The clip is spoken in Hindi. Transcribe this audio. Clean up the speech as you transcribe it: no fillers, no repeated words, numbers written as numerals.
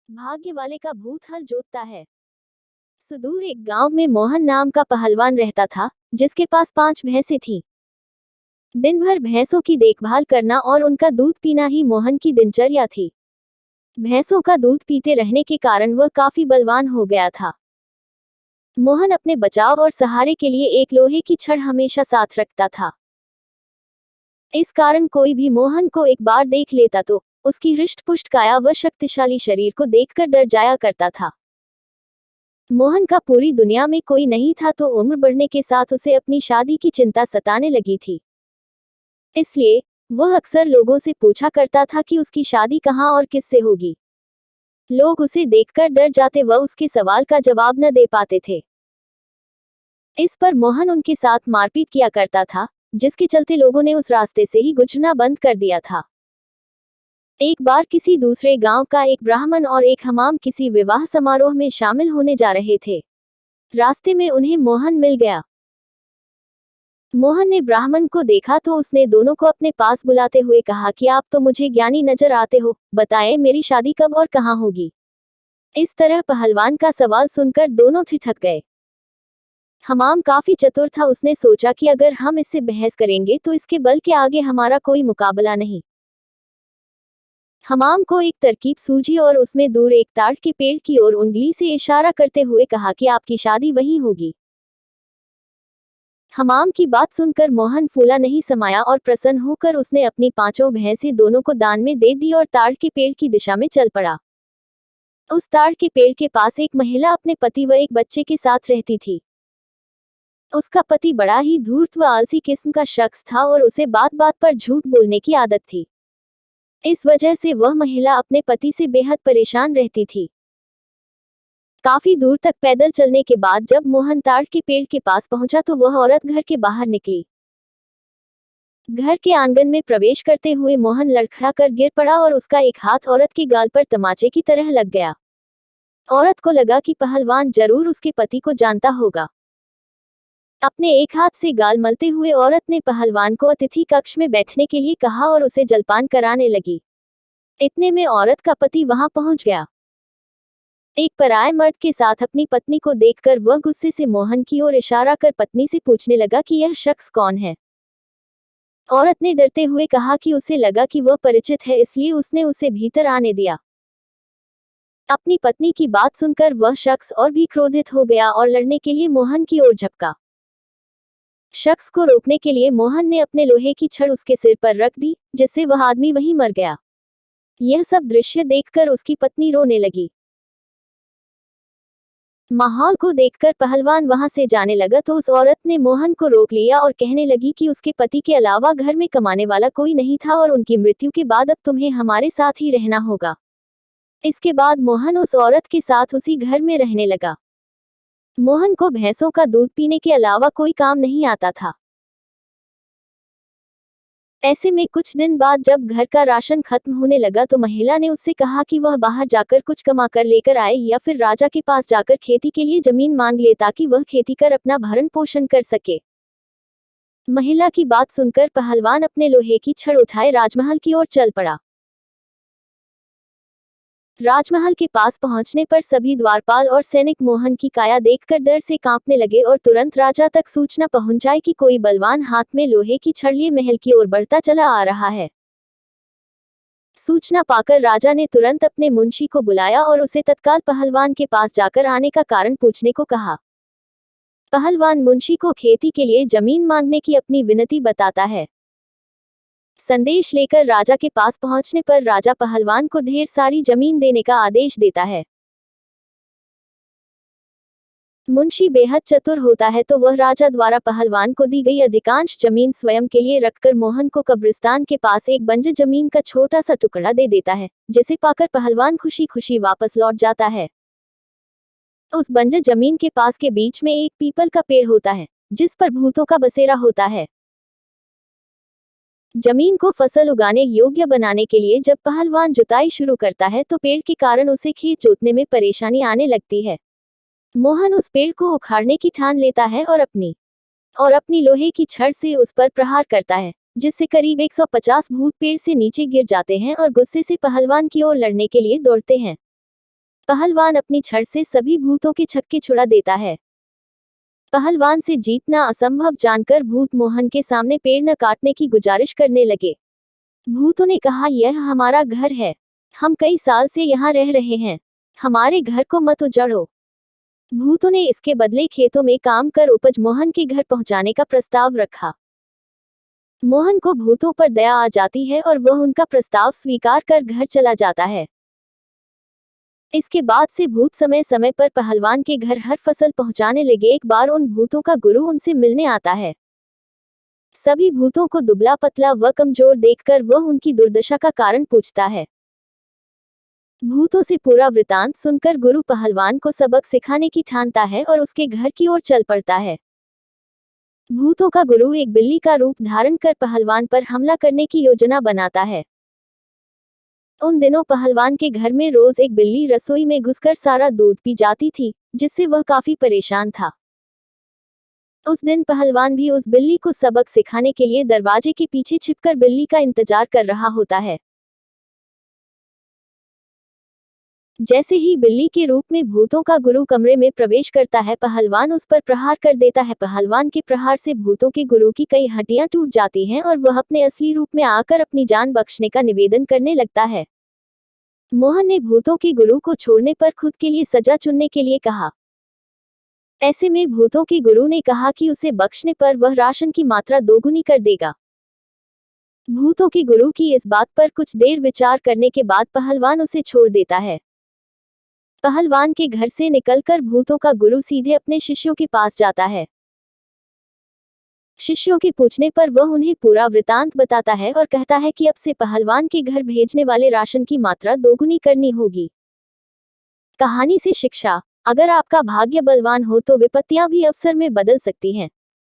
भाग्य वाले का भूत हल जोतता है। सुदूर एक गांव में मोहन नाम का पहलवान रहता था, जिसके पास 5 भैंसें थीं। दिन भर भैंसों की देखभाल करना और उनका दूध पीना ही मोहन की दिनचर्या थी। भैंसों का दूध पीते रहने के कारण वह काफी बलवान हो गया था। मोहन अपने बचाव और सहारे के लिए एक लोहे की छड़ हमेशा साथ रखता था। इस कारण कोई भी मोहन को एक बार देख लेता तो उसकी हृष्ट-पुष्ट काया व शक्तिशाली शरीर को देखकर डर जाया करता था। मोहन का पूरी दुनिया में कोई नहीं था, तो उम्र बढ़ने के साथ उसे अपनी शादी की चिंता सताने लगी थी। इसलिए वह अक्सर लोगों से पूछा करता था कि उसकी शादी कहाँ और किससे होगी। लोग उसे देखकर डर जाते व उसके सवाल का जवाब न दे पाते थे। इस पर मोहन उनके साथ मारपीट किया करता था, जिसके चलते लोगों ने उस रास्ते से ही गुजरना बंद कर दिया था। एक बार किसी दूसरे गांव का एक ब्राह्मण और एक हमाम किसी विवाह समारोह में शामिल होने जा रहे थे। रास्ते में उन्हें मोहन मिल गया। मोहन ने ब्राह्मण को देखा तो उसने दोनों को अपने पास बुलाते हुए कहा कि आप तो मुझे ज्ञानी नजर आते हो, बताएं मेरी शादी कब और कहाँ होगी। इस तरह पहलवान का सवाल सुनकर दोनों ठिठक गए। हमाम काफी चतुर था, उसने सोचा कि अगर हम इससे बहस करेंगे तो इसके बल के आगे हमारा कोई मुकाबला नहीं। हमाम को एक तरकीब सूझी और उसमें दूर एक ताड़ के पेड़ की ओर उंगली से इशारा करते हुए कहा कि आपकी शादी वहीं होगी। हमाम की बात सुनकर मोहन फूला नहीं समाया और प्रसन्न होकर उसने अपनी 5 भैंसें दोनों को दान में दे दी और ताड़ के पेड़ की दिशा में चल पड़ा। उस ताड़ के पेड़ के पास एक महिला अपने पति व एक बच्चे के साथ रहती थी। उसका पति बड़ा ही धूर्त व आलसी किस्म का शख्स था और उसे बात बात पर झूठ बोलने की आदत थी। इस वजह से वह महिला अपने पति से बेहद परेशान रहती थी। काफी दूर तक पैदल चलने के बाद जब मोहन ताड़ के पेड़ के पास पहुंचा तो वह औरत घर के बाहर निकली। घर के आंगन में प्रवेश करते हुए मोहन लड़खड़ाकर गिर पड़ा और उसका एक हाथ औरत के गाल पर तमाचे की तरह लग गया। औरत को लगा कि पहलवान जरूर उसके पति को जानता होगा। अपने एक हाथ से गाल मलते हुए औरत ने पहलवान को अतिथि कक्ष में बैठने के लिए कहा और उसे जलपान कराने लगी। इतने में औरत का पति वहां पहुंच गया। एक पराये मर्द के साथ अपनी पत्नी को देखकर वह गुस्से से मोहन की ओर इशारा कर पत्नी से पूछने लगा कि यह शख्स कौन है। औरत ने डरते हुए कहा कि उसे लगा कि वह परिचित है, इसलिए उसने उसे भीतर आने दिया। अपनी पत्नी की बात सुनकर वह शख्स और भी क्रोधित हो गया और लड़ने के लिए मोहन की ओर झपका। शख्स को रोकने के लिए मोहन ने अपने लोहे की छड़ उसके सिर पर रख दी, जिससे वह आदमी वहीं मर गया। यह सब दृश्य देखकर उसकी पत्नी रोने लगी। माहौल को देखकर पहलवान वहां से जाने लगा तो उस औरत ने मोहन को रोक लिया और कहने लगी कि उसके पति के अलावा घर में कमाने वाला कोई नहीं था और उनकी मृत्यु के बाद अब तुम्हें हमारे साथ ही रहना होगा। इसके बाद मोहन उस औरत के साथ उसी घर में रहने लगा। मोहन को भैंसों का दूध पीने के अलावा कोई काम नहीं आता था। ऐसे में कुछ दिन बाद जब घर का राशन खत्म होने लगा तो महिला ने उससे कहा कि वह बाहर जाकर कुछ कमा कर लेकर आए या फिर राजा के पास जाकर खेती के लिए जमीन मांग ले ताकि वह खेती कर अपना भरण पोषण कर सके। महिला की बात सुनकर पहलवान अपने लोहे की छड़ उठाए राजमहल की ओर चल पड़ा। राजमहल के पास पहुंचने पर सभी द्वारपाल और सैनिक मोहन की काया देखकर डर से कांपने लगे और तुरंत राजा तक सूचना पहुंचाई कि कोई बलवान हाथ में लोहे की छड़ लिए महल की ओर बढ़ता चला आ रहा है। सूचना पाकर राजा ने तुरंत अपने मुंशी को बुलाया और उसे तत्काल पहलवान के पास जाकर आने का कारण पूछने को कहा। पहलवान मुंशी को खेती के लिए जमीन मांगने की अपनी विनती बताता है। संदेश लेकर राजा के पास पहुंचने पर राजा पहलवान को ढेर सारी जमीन देने का आदेश देता है। मुंशी बेहद चतुर होता है तो वह राजा द्वारा पहलवान को दी गई अधिकांश जमीन स्वयं के लिए रखकर मोहन को कब्रिस्तान के पास एक बंजर जमीन का छोटा सा टुकड़ा दे देता है, जिसे पाकर पहलवान खुशी खुशी वापस लौट जाता है। उस बंजर जमीन के पास के बीच में एक पीपल का पेड़ होता है, जिस पर भूतों का बसेरा होता है। जमीन को फसल उगाने योग्य बनाने के लिए जब पहलवान जुताई शुरू करता है तो पेड़ के कारण उसे खेत जोतने में परेशानी आने लगती है। मोहन उस पेड़ को उखाड़ने की ठान लेता है और अपनी लोहे की छड़ से उस पर प्रहार करता है, जिससे करीब 150 भूत पेड़ से नीचे गिर जाते हैं और गुस्से से पहलवान की ओर लड़ने के लिए दौड़ते हैं। पहलवान अपनी छड़ से सभी भूतों के छक्के छुड़ा देता है। पहलवान से जीतना असंभव जानकर भूत मोहन के सामने पेड़ न काटने की गुजारिश करने लगे। भूतों ने कहा, यह हमारा घर है, हम कई साल से यहाँ रह रहे हैं, हमारे घर को मत उजाड़ो। भूतों ने इसके बदले खेतों में काम कर उपज मोहन के घर पहुंचाने का प्रस्ताव रखा। मोहन को भूतों पर दया आ जाती है और वह उनका प्रस्ताव स्वीकार कर घर चला जाता है। इसके बाद से भूत समय समय पर पहलवान के घर हर फसल पहुंचाने लगे। एक बार उन भूतों का गुरु उनसे मिलने आता है। सभी भूतों को दुबला पतला व कमजोर देखकर वह उनकी दुर्दशा का कारण पूछता है। भूतों से पूरा वृतांत सुनकर गुरु पहलवान को सबक सिखाने की ठानता है और उसके घर की ओर चल पड़ता है। भूतों का गुरु एक बिल्ली का रूप धारण कर पहलवान पर हमला करने की योजना बनाता है। उन दिनों पहलवान के घर में रोज एक बिल्ली रसोई में घुसकर सारा दूध पी जाती थी, जिससे वह काफी परेशान था। उस दिन पहलवान भी उस बिल्ली को सबक सिखाने के लिए दरवाजे के पीछे छिपकर बिल्ली का इंतजार कर रहा होता है। जैसे ही बिल्ली के रूप में भूतों का गुरु कमरे में प्रवेश करता है, पहलवान उस पर प्रहार कर देता है। पहलवान के प्रहार से भूतों के गुरु की कई हड्डियां टूट जाती हैं और वह अपने असली रूप में आकर अपनी जान बख्शने का निवेदन करने लगता है। मोहन ने भूतों के गुरु को छोड़ने पर खुद के लिए सजा चुनने के लिए कहा। ऐसे में भूतों के गुरु ने कहा कि उसे बख्शने पर वह राशन की मात्रा दोगुनी कर देगा। भूतों के गुरु की इस बात पर कुछ देर विचार करने के बाद पहलवान उसे छोड़ देता है। पहलवान के घर से निकलकर भूतों का गुरु सीधे अपने शिष्यों के पास जाता है। शिष्यों के पूछने पर वह उन्हें पूरा वृतांत बताता है और कहता है कि अब से पहलवान के घर भेजने वाले राशन की मात्रा दोगुनी करनी होगी। कहानी से शिक्षा: अगर आपका भाग्य बलवान हो तो विपत्तियां भी अवसर में बदल सकती हैं।